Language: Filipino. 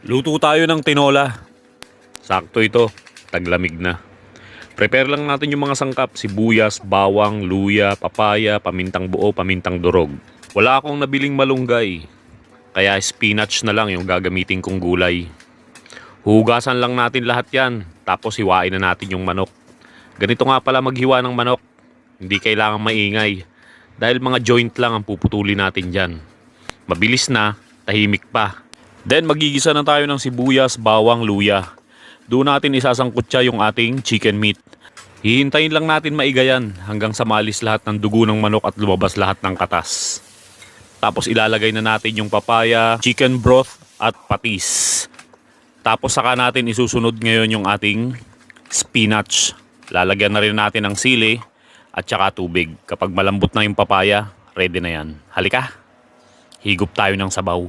Luto tayo ng tinola. Sakto ito, taglamig na. Prepare lang natin yung mga sangkap, sibuyas, bawang, luya, papaya, pamintang buo, pamintang durog. Wala akong nabiling malunggay, kaya spinach na lang yung gagamitin kong gulay. Hugasan lang natin lahat yan, tapos hiwain na natin yung manok. Ganito nga pala maghiwa ng manok, hindi kailangan maingay. Dahil mga joint lang ang puputulin natin dyan. Mabilis na, tahimik pa. Then magigisa na tayo ng sibuyas, bawang, luya. Doon natin isasangkutsa yung ating chicken meat. Hihintayin lang natin maigayan hanggang sa malis lahat ng dugo ng manok at lumabas lahat ng katas. Tapos ilalagay na natin yung papaya, chicken broth at patis. Tapos saka natin isusunod ngayon yung ating spinach. Lalagyan na rin natin ng sili at saka tubig. Kapag malambot na yung papaya, ready na yan. Halika, higop tayo ng sabaw.